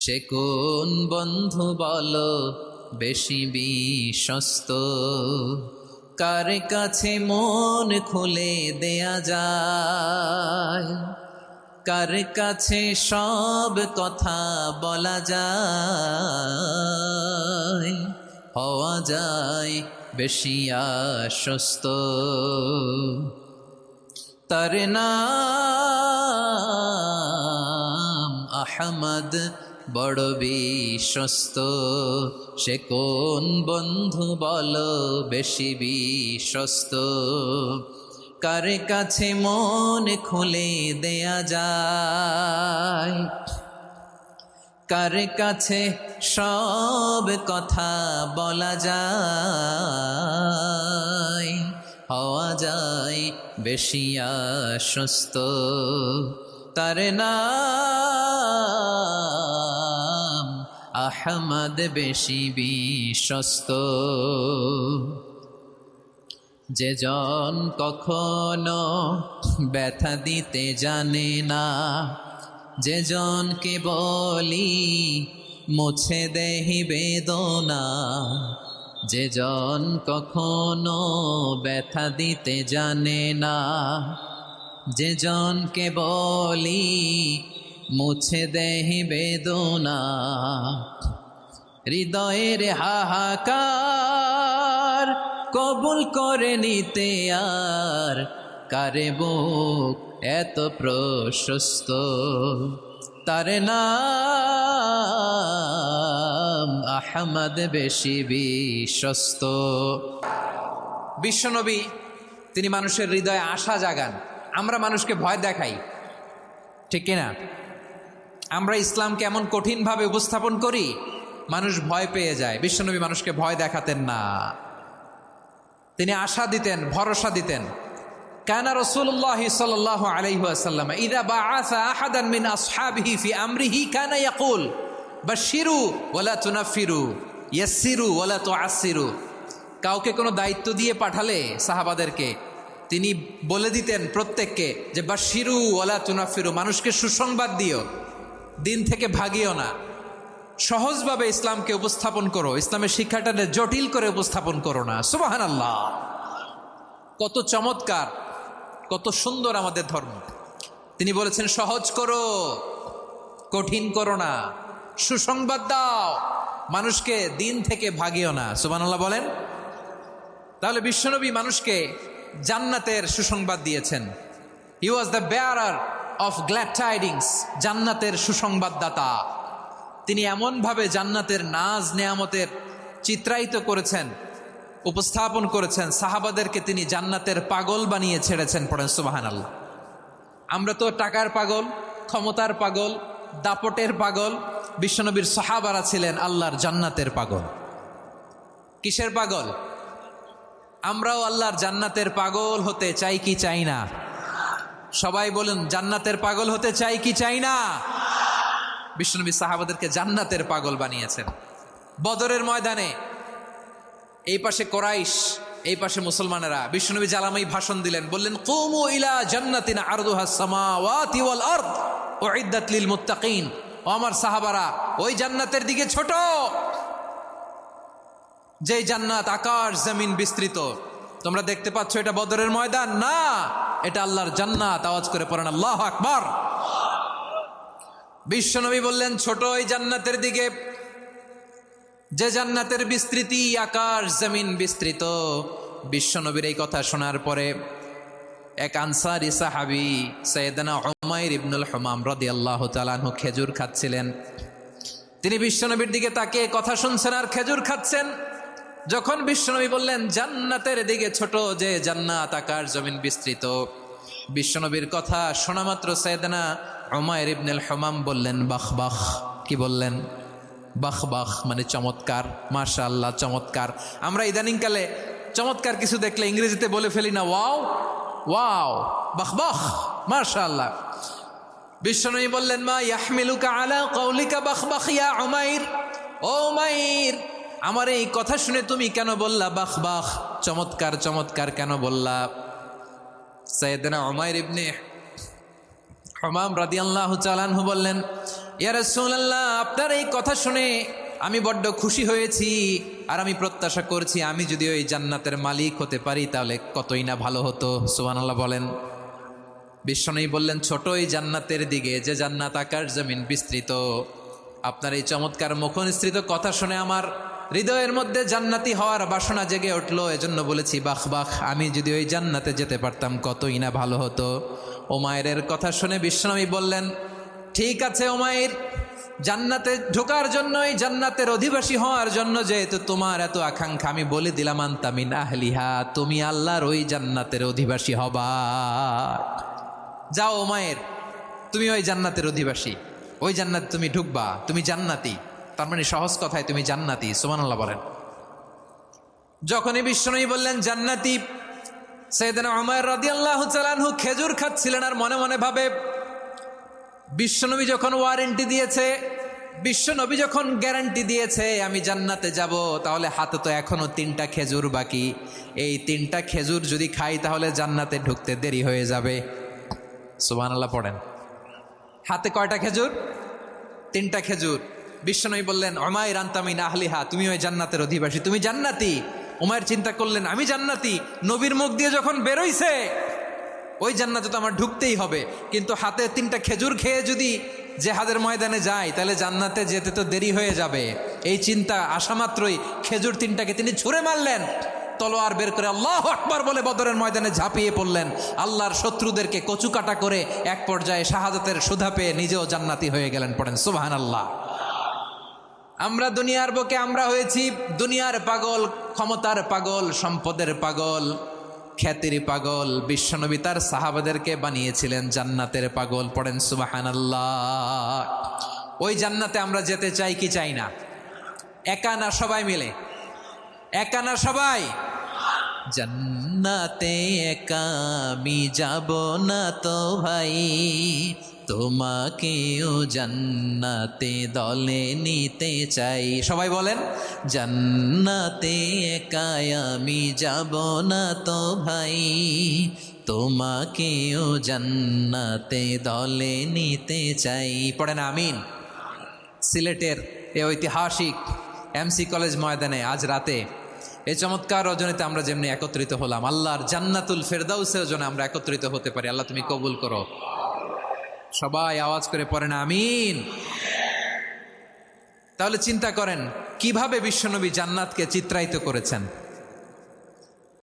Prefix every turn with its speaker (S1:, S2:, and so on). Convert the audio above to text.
S1: সে কোন বন্ধু বলো বেশি বিশ্বস্ত, কার কাছে মন খুলে দেয়া যায়, কার কাছে সব কথা বলা যায়, হওয়া যায় বেশি আশ্বস্ত। তার নাম আহমদ, বড় বিশ্বস্ত। সে কোন বন্ধু বলো বেশি বিশ্বস্ত, কার কাছে মন খুলে দেয়া যায়, কার কাছে সব কথা বলা যায়, হওয়া যায় বেশি আশ্বস্ত। তার নাম আহমদ, বেশি বিশ্বস্ত। যে জন কখনো ব্যথা দিতে জানে না, যে জনকে বলি মুছে দেহি বেদনা, যে জন কখনো ব্যথা দিতে জানে না, যে জনকে বলি মুছে দেহি বেদনা, হৃদয়ের হাহাকার কবুল করে নিতে আর কারে বুক এত প্রশস্ত। তার নাম আহমদ, বেশি বিশ্বস্ত। বিশ্বনবী তিনি মানুষের হৃদয়ে আশা জাগান। আমরা মানুষকে ভয় দেখাই, ঠিক কিনা? আমরা ইসলামকে এমন কঠিনভাবে উপস্থাপন করি, মানুষ ভয় পেয়ে যায়। বিশ্বনবী মানুষকে ভয় দেখাতেন না, তিনি আশা দিতেন, ভরসা দিতেন। কানা রাসূলুল্লাহ সাল্লাল্লাহু আলাইহি ওয়াসাল্লাম ইযা বাআসা আহাদান মিন আসহাবিহি ফি আমরিহি কানা ইয়াকুল বাশশিরু ওয়ালা তুনাফিরু, ইয়াসসিরু ওয়ালা তুআসসিরু। কাউকে কোনো দায়িত্ব দিয়ে পাঠালে সাহাবাদেরকে তিনি বলে দিতেন প্রত্যেককে যে বাশশিরু ওয়ালা তুনাফিরু, মানুষকে সুসংবাদ দিও, দিন থেকে ভাগিও না। সহজভাবে ইসলামকে উপস্থাপন করো, ইসলামের শিক্ষাটাকে জটিল করে উপস্থাপন করো না। সুবহানাল্লাহ, কত চমৎকার, কত সুন্দর আমাদের ধর্ম। তিনি বলেছেন সহজ করো, কঠিন করো না, সুসংবাদ দাও, মানুষকে দিন থেকে ভাগিও না। সুবহানাল্লাহ বলেন। তাহলে বিশ্বনবী মানুষকে জান্নাতের সুসংবাদ দিয়েছেন। He was the bearer of glad tidings, জান্নাতের সুসংবাদদাতা। তিনি এমনভাবে জান্নাতের নাজ নেয়ামতের চিত্রায়িত করেছেন, উপস্থাপন করেছেন, সাহাবাদেরকে তিনি জান্নাতের পাগল বানিয়ে ছেড়েছেন। পড়েন সুবহানাল্লাহ। আমরা তো টাকার পাগল, ক্ষমতার পাগল, দাপটের পাগল। বিশ্বনবীর সাহাবারা ছিলেন আল্লাহর জান্নাতের পাগল। কিসের পাগল? আমরাও আল্লাহর জান্নাতের পাগল হতে চাই কি চাই না? সবাই বলুন, জান্নাতের পাগল হতে চাই কি চাই না? বিশ্বনবী সাহাবাদেরকে জান্নাতের পাগল বানিয়েছেন। বদরের ময়দানে এই পাশে কোরাইশ, এই পাশে মুসলমানেরা। বিশ্বনবী জালামাই ভাষণ দিলেন, বললেন কুমু ইলা জান্নাতিন আরদুহাস সামাওয়াতি ওয়াল আরদ উইদ্দাত লিল মুত্তাকিন। ও আমার সাহাবারা, ওই জান্নাতের দিকে ছোট, যেই জান্নাত আকাশ জমিন বিস্তৃত। তোমরা দেখতে পাচ্ছ এটা বদরের ময়দান না, এটা আল্লাহর জান্নাত। আওয়াজ করে পড়েন আল্লাহু আকবার। বিশ্বনবী বললেন ছোট ওই জান্নাতের দিকে, যে জান্নাতের বিস্তৃতি আকাশ জমিন বিস্তৃত। বিশ্বনবীর এই কথা শোনার পরে এক আনসারী সাহাবী সাইয়েদনা উমাইর ইবনুল হুমাম রাদিয়াল্লাহু তাআলা আনহু খেজুর খাচ্ছিলেন। তিনি বিশ্বনবীর দিকে তাকিয়ে কথা শুনছেন আর খেজুর খাচ্ছেন। যখন বিশ্বনবী বললেন জান্নাতের দিকে ছোট, যে জান্নাত আকাশ জমিন বিস্তৃত, বিশ্বনবীর কথা শোনা মাত্র সাইয়েদনা উমাইর ইবনুল হুমাম বললেন বাহ বাহ। কি বললেন? বাহ বাহ মানে চমৎকার, মাশাআল্লাহ চমৎকার। আমরা ইদানিংকালে চমৎকার কিছু দেখলে ইংরেজিতে বলে ফেলি না, ওয়াও ওয়াও, বাহ বাহ, মাশাআল্লাহ। বিশ্বনবী বললেন মা ইয়াহমিলুকা আলা কওলিকা বাহ বাহ ইয়া উমাইর। ও উমাইর, আমার এই কথা শুনে তুমি কেন বললা বাহ বাহ, চমৎকার চমৎকার কেন বললা? সাইয়েদনা উমাইর ইবনে হুমাম রাদিয়াল্লাহু তাআলা আনহু বললেন, ইয়া রাসূলুল্লাহ, আপনার এই কথা শুনে আমি বড্ড খুশি হয়েছি, আর আমি প্রত্যাশা করছি আমি যদি ওই জান্নাতের মালিক হতে পারি তাহলে কতই না ভালো হতো। সুবহানাল্লাহ বলেন। বিশ্বনবী বললেন, ছোট এই জান্নাতের দিকে, যে জান্নাত আকাশ জমিন বিস্তৃত। আপনার এই চমৎকার মুখনিসৃত কথা শুনে আমার হৃদয়ের মধ্যে জান্নাতি হওয়ার বাসনা জেগে উঠলো। এজন্য বলেছি বাখ বাখ, আমি যদি ওই জান্নাতে যেতে পারতাম কতই না ভালো হতো। উমাইরের কথা শুনে বিশ্বনবী বললেন, ঠিক আছে উমাইর, জান্নাতে ঢোকার জন্য, এই জান্নাতের অধিবাসী হওয়ার জন্য যেহেতু তোমার এত আকাঙ্ক্ষা, আমি বলে দিলাম আনতা মিন আহলিহা, তুমি আল্লাহর ওই জান্নাতের অধিবাসী হবা। যাও উমাইর, তুমি ওই জান্নাতের অধিবাসী, ওই জান্নাতে তুমি ঢুকবা, তুমি জান্নাতি। তার মানে সহজ কথায় তুমি জান্নাতি। সুবহানাল্লাহ বলেন। যখনই বিশ্বনবী বললেন জান্নাতি, সাইয়েদনা উমর রাদিয়াল্লাহু তাআলা আনহু খেজুর খাচ্ছিলেন আর মনে মনে ভাবে, বিশ্বনবী যখন ওয়ারেন্টি দিয়েছে, বিশ্বনবী যখন গ্যারান্টি দিয়েছে আমি জান্নাতে যাব, তাহলে হাতে তো এখনো 3টা খেজুর বাকি। এই 3টা খেজুর যদি খাই তাহলে জান্নাতে ঢুকতে দেরি হয়ে যাবে। সুবহানাল্লাহ পড়েন। হাতে কয়টা খেজুর? 3টা খেজুর। বিশ্বনবী বললেন, উমাইর আনতা মিন আহলিহা, তুমি ওই জান্নাতের অধিবাসী, তুমি জান্নাতি। উমাইর চিন্তা করলেন, আমি জান্নাতি, নবীর মুখ দিয়ে যখন বেরোইছে ওই জান্নাতে তো আমার ঢুকতেই হবে, কিন্তু হাতে 3টা খেজুর খেয়ে যদি জেহাদের ময়দানে যাই তাহলে জান্নাতে যেতে তো দেরি হয়ে যাবে। এই চিন্তা আসা মাত্রই খেজুর 3টাকে তিনি ছুঁড়ে মারলেন, তলোয়ার বের করে আল্লাহু আকবার বলে বদরের ময়দানে ঝাঁপিয়ে পড়লেন। আল্লাহর শত্রুদেরকে কচুকাটা করে এক পর্যায়ে শাহাদাতের সুধা পেয়ে নিজেও জান্নাতি হয়ে গেলেন। পড়েন সুবহানাল্লাহ। আমরা দুনিয়ার বুকে আমরা হয়েছি দুনিয়ার পাগল, ক্ষমতার পাগল, সম্পদের পাগল, খ্যাতির পাগল। বিশ্বনবী তার সাহাবাদেরকে বানিয়েছিলেন জান্নাতের পাগল। পড়েন সুবহানাল্লাহ। ওই জান্নাতে আমরা যেতে চাই কি চাই না? একা না সবাই মিলে? একা না সবাই? জান্নাতে একা আমি যাব না তো ভাই, তোমাকেও জান্নাতে দলে নিতে চাই। সবাই বলেন, জান্নাতে একা আমি যাব না তো ভাই, তোমাকেও জান্নাতে দলে নিতে চাই। পড়েন আমিন। সিলেটের এ ঐতিহাসিক এমসি কলেজ ময়দানে আজ রাতে এই চমৎকার রজনীতে আমরা যেমনি একত্রিত হলাম, আল্লাহর জান্নাতুল ফেরদাউসের জন্য আমরা একত্রিত হতে পারি। আল্লাহ তুমি কবুল করো। সবাই আওয়াজ করে পড়েন আমিন। তাহলে চিন্তা করেন কিভাবে বিশ্বনবী জান্নাতকে চিত্রায়িত করেছেন।